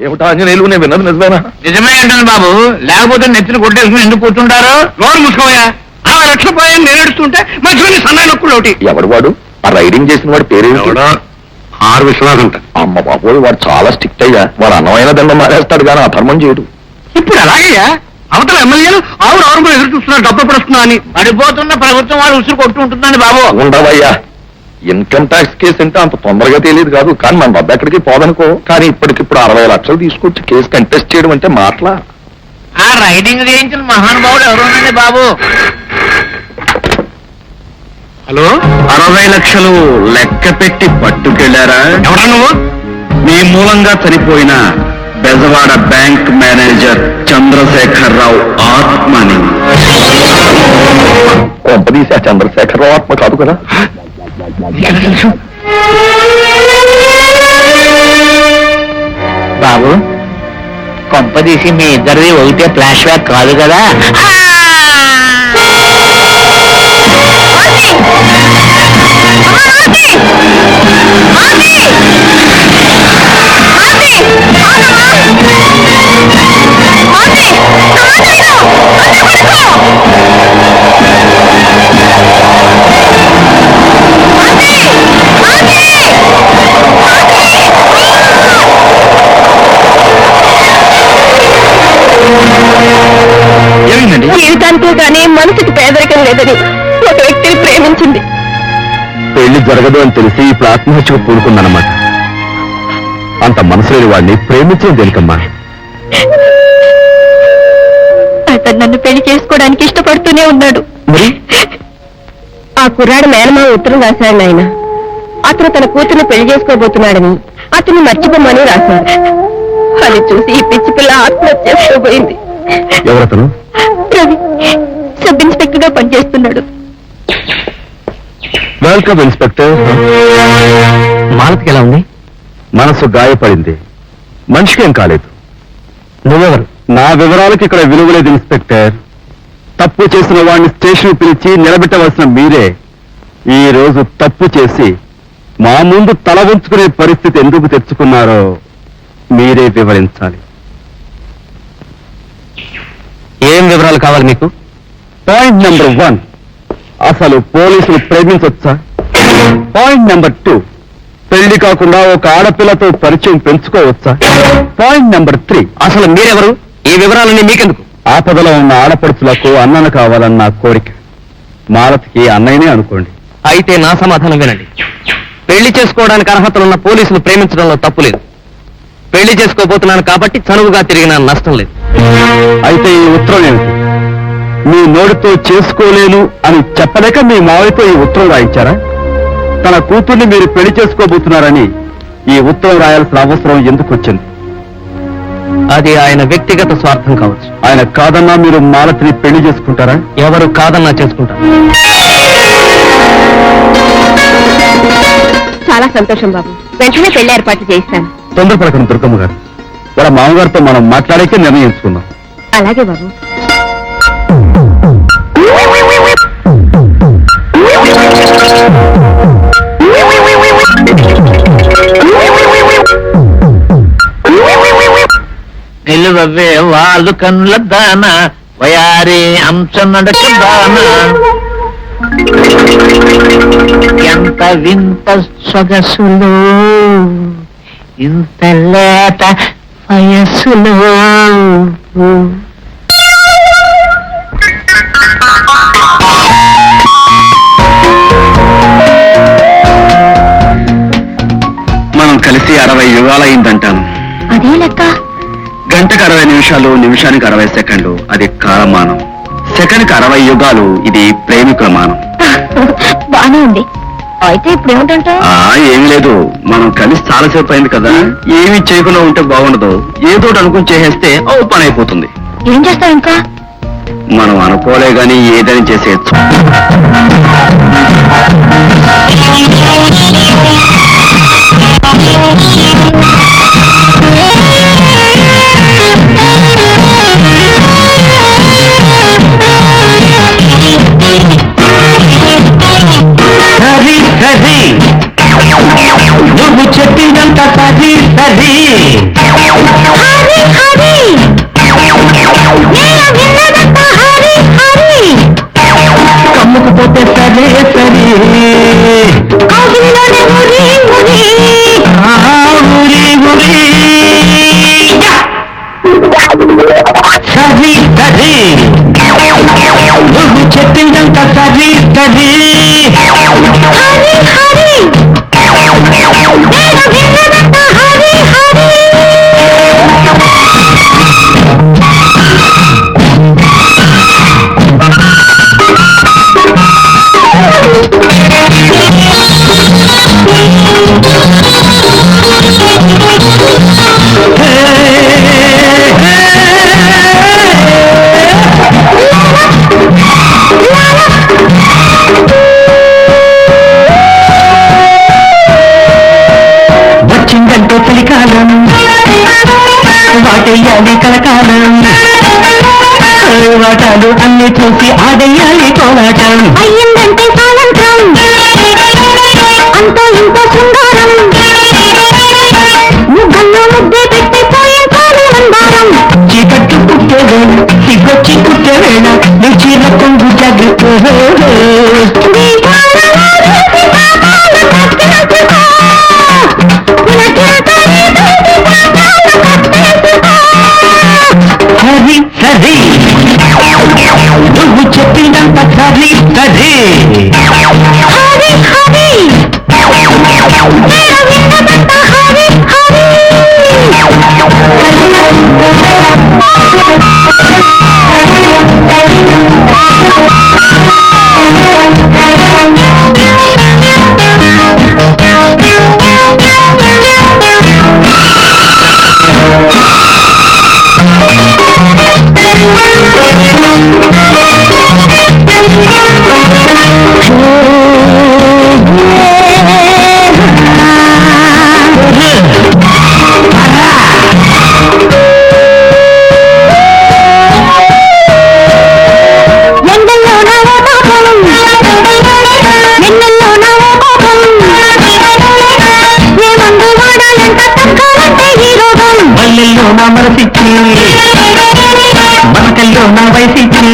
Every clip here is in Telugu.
ఏమిటా ఆంజనేయులు, నేను విన్నది నిజమేనా? నిజమే అంటాను బాబు, లేకపోతే నెత్తిని కొట్టేసుకుని ఎందుకు కూర్చుంటారు? నోరు మూసుకోయా. 60 లక్షలు పోయాను నేను ఏడుస్తుంటే మధ్యలో సన్నాయి నొక్కులు ఒకటి. ఎవడు వాడు? ఆ రైడింగ్ చేసిన వాడు పేరు ఆరు విశ్వనాథ్ అంట. అమ్మ బాబోయ్, వాడు చాలా స్ట్రిక్ట్ అయ్యా. వాడు అన్నమైన దండం మారేస్తాడు కానీ అధర్మం చేయడు. ఇప్పుడు అలాగయ్యా, అవతల ఎమ్మెల్యేలు ఆరు ఎదురు చూస్తున్నారు డబ్బు పడుతున్నా అని. పడిపోతున్న ప్రభుత్వం వాడు ఉసురు కొట్టు ఉంటుందని బాబు. ఉండవయ్యా, ఇన్కమ్ ట్యాక్స్ కేసు అంటే అంత తొందరగా తెలియదు కాదు, కానీ మన డబ్బు ఎక్కడికి పోదనుకో. కానీ ఇప్పటికిప్పుడు 60 లక్షలు తీసుకొచ్చి కేసు కంటెస్ట్ చేయడం అంటే మాటలా? ఆ రైడింగ్ చేయించిన మహానుభావుడు ఎవరున్నాండి బాబు? హలో, 60 లక్షలు లెక్క పెట్టి పట్టుకెళ్లారా? ఎవడా నువ్వు? మీ మూలంగా చనిపోయిన బెజవాడ బ్యాంక్ మేనేజర్ చంద్రశేఖరరావు ఆత్మని. కొంపదీసి ఆ చంద్రశేఖరరావు ఆత్మ కాదు కదా? బాబు, కొంపదీసి మీ ఇద్దరిది ఒకటే ఫ్లాష్ బ్యాక్ కాదు కదా? జీవితానికే కానీ మనసుకి పేదరికం లేదని ఒక వ్యక్తిని ప్రేమించింది. పెళ్లి జరగదు అని తెలిసి ఇప్పుడు ఆత్మహత్యకు పూనుకుందన్నమాట. అంత మనసు లేని వాడిని ప్రేమించడం దేనికమ్మా? అతను నన్ను పెళ్లి చేసుకోవడానికి ఇష్టపడుతూనే ఉన్నాడు. ఆ కుర్రాడు మేనమామ ఉత్తరం రాశాడు ఆయన. అతను తన కూతుర్ని పెళ్లి చేసుకోబోతున్నాడని అతన్ని మర్చిపోమని రాశాడు. అది చూసి ఈ పిచ్చి పిల్ల ఆత్మహత్య చేసుకోబోయింది. ఎవరతను? రవి, సబ్ ఇన్స్పెక్టర్ గా పనిచేస్తున్నాడు. Welcome inspector. మాలతికి ఎలా ఉంది? మనసు గాయపడింది, మనిషికేం కాలేదు. నువ్వెవరు? నా వివరాలకు ఇక్కడ విలువలేదు ఇన్స్పెక్టర్. తప్పు చేసిన వాడిని స్టేషన్ పిలిచి నిలబెట్టవలసిన మీరే ఈ రోజు తప్పు చేసి మా ముందు తల వంచుకునే పరిస్థితి ఎందుకు తెచ్చుకున్నారో మీరే వివరించాలి. ఏం వివరాలు కావాలి మీకు? పాయింట్ నెంబర్ 1, అసలు పోలీసులు ప్రేమించొచ్చా? పాయింట్ నెంబర్ 2, పెళ్లి కాకుండా ఒక ఆడపిల్లతో పరిచయం పెంచుకోవచ్చా? పాయింట్ నెంబర్ 3, అసలు మీరెవరు? ఈ వివరాలన్నీ మీకెందుకు? ఆపదలో ఉన్న ఆడపడుచులకు అన్నను కావాలన్న కోరిక. మాలతికి అన్నయ్యనే అనుకోండి. అయితే నా సమాధానం వినండి. పెళ్లి చేసుకోవడానికి అర్హతలున్న పోలీసులు ప్రేమించడంలో తప్పు లేదు. పెళ్లి చేసుకోబోతున్నాను కాబట్టి చనువుగా తిరిగిన నష్టం లేదు. అయితే ఈ ఉత్తరం ఏమిటి? మీ నోటితో చేసుకోలేను అని చెప్పలేక మీ మావయ్యతో ఈ ఉత్తరం రాయించారా? తన కూతుర్ని మీరు పెళ్లి చేసుకోబోతున్నారని ఈ ఉత్తరం రాయాల్సిన అవసరం ఎందుకు వచ్చింది? అది ఆయన వ్యక్తిగత స్వార్థం కావచ్చు. ఆయన కాదన్నా మీరు మాలతిని పెళ్లి చేసుకుంటారా? ఎవరు కాదన్నా చేసుకుంటారు. చాలా సంతోషం బాబు, వెంటనే పెళ్లి ఏర్పాట్లు చేయిస్తాను. తొందరపడకండి దుర్గమ్మ గారు. వాళ్ళ మామగారితో మనం మాట్లాడాకే నిర్ణయించుకుందాం. అలాగే బాబు. నిలువవే వాళ్ళు కన్నుల దాన వయారి అంశ నడక దాన ఎంత వింత సొగసులు ఇంత లేత వయస్సులు. మనం కలిసి 60 యుగాలైందంటాను. అదే లెక్క. గంటకు 60 నిమిషాలు, నిమిషానికి 60 సెకండ్లు, అది కాలమానం. సెకండ్కి 60 యుగాలు, ఇది ప్రేమికుల మానం. బానే ఉంది. అయితే ఇప్పుడు ఏమిటంట? ఏమి లేదు, మనం కలిసి చాలాసేపు అయింది కదా, ఏమి చేయకుండా ఉంటే బాగుండదు. ఏదో అనుకుని చేసేస్తే ఓ పని అయిపోతుంది. ఏం చేస్తావు ఇంకా? మనం అనుకోలే గాని ఏదని చేసేయచ్చు. నువ్వు చెప్పినంత సరి సరి సరే సరి కౌగిలిలోనే ఊరి ఊరి ఊరి ఊరి సరి సరి నువ్వు చెప్పిందంత సరి సరి హరి హరి నేను విన్నదంత హరి హరి వచ్చిందంటే చలికాలం వాటేయాలి కలకాలం వాటాలు అన్ని చూసి ఆడేయాలి కోలాటం అయ్యిందంటే సాయంత్రం అంతో ఇంతో శృంగారం ముగ్గల్లో ముద్దే పెట్టి పోయించాలి మందారం చీకట్టు పుట్టేవేళ సిగ్గొచ్చి పుట్టేవేళ నీ చీర కొంగు జాగ్రత్త సరి సరి నువ్వు చెప్పినంత సరి సరి హరి హరి నేను విన్నదంత హరి హరి ఎండల్లో నావో పాపం ఎన్నెల్లో నావో పాపం ఏ మందు వాడాలంట తగ్గాలంటే ఈ రోగం మల్లెల్లో నా మనసిచ్చి మనకల్లో నా వయసిచ్చి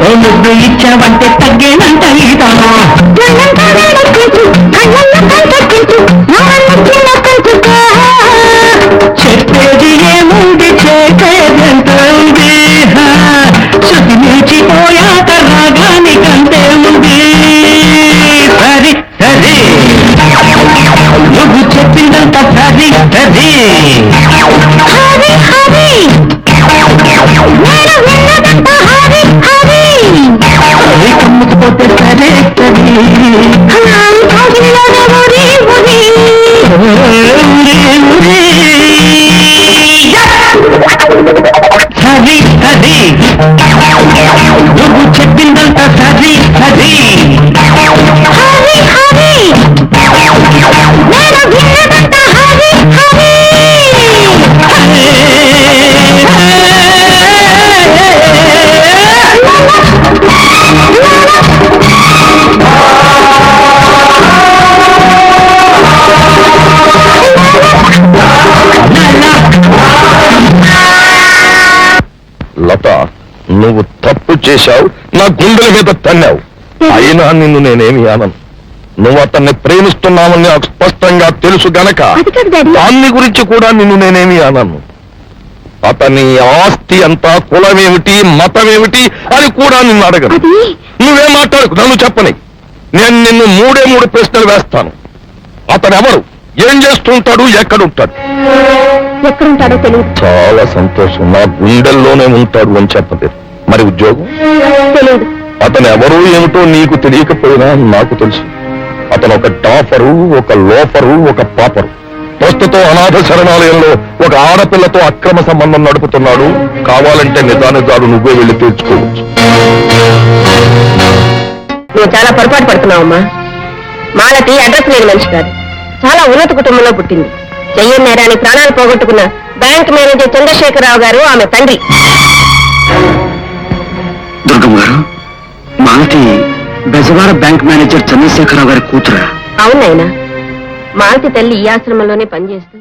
ఓ ముద్దు ఇచ్చావంటే తగ్గేనంట ఈతమా నన్నంతా వేడెక్కించు కళ్ళల్లో కంటెక్కించు నవన్న చిన్న కంచుకో చెప్పేది ఏముంది చేసేదంటుంది శృతి మించిపోయాక రాగానికంతే ఉంది సరి సరి నువ్వు చెప్పిందంత సరి సరి హరి హరి నేను విన్నదంత హరి హరి కమ్ముకుపోతే సరే సరి కౌగిలిలోనే ఊరి ఊరి సరి సరి నువ్వు చెప్పిందంత సరి సరి హరి హరి నేను విన్నదంత హరి హరి లత నువ్వు తప్పు చేశావు, నా గుండెల మీద తన్నావు. అయినా నిన్ను నేనేమి అనను. నువ్వు అతన్ని ప్రేమిస్తున్నావని నాకు స్పష్టంగా తెలుసు గనక అది కాదు డాడీ దాన్ని గురించి కూడా నిన్ను నేనేమి అనను. అతని ఆస్తి అంతా కులమేమిటి మతమేమిటి అని కూడా నిన్ను అడగను. అది నువ్వేం మాట్లాడకు, నన్ను చెప్పని. నేను నిన్ను మూడు ప్రశ్నలు వేస్తాను. అతను ఎవరు, ఏం చేస్తుంటాడు, ఎక్కడుంటాడు? ఎక్కడుంటాడో తెలియదు చాలా సంతోషం, నా గుండెల్లోనే ఉంటాడు అని చెప్పలేదు. మరి ఉద్యోగం? తెలియదు అతను ఎవరు ఏమిటో నీకు తెలియకపోయినా నాకు తెలుసు. అతను ఒక టాఫరు, ఒక లోఫరు, ఒక పాపరు. ప్రస్తుతం అనాథ శరణాలయంలో ఒక ఆడపిల్లతో అక్రమ సంబంధం నడుపుతున్నాడు. కావాలంటే నిజానిజాలు నువ్వే వెళ్ళి తీర్చుకోవచ్చు. నువ్వు చాలా పొరపాటు పడుతున్నావమ్మా. మాలతి అడ్రస్ లేని మనిషి కాదు, చాలా ఉన్నత కుటుంబంలో పుట్టింది. చెయ్యని నేరాన్ని ప్రాణాలు పోగొట్టుకున్న బ్యాంక్ మేనేజర్ చంద్రశేఖరరావు గారు ఆమె తండ్రి. దుర్గమ్మ గారు, మాలతి బెజవాడ బ్యాంక్ మేనేజర్ చంద్రశేఖరరావు గారి కూతురా? అవునైనా మాలతి తల్లి ఈ ఆశ్రమంలోనే పనిచేస్తూ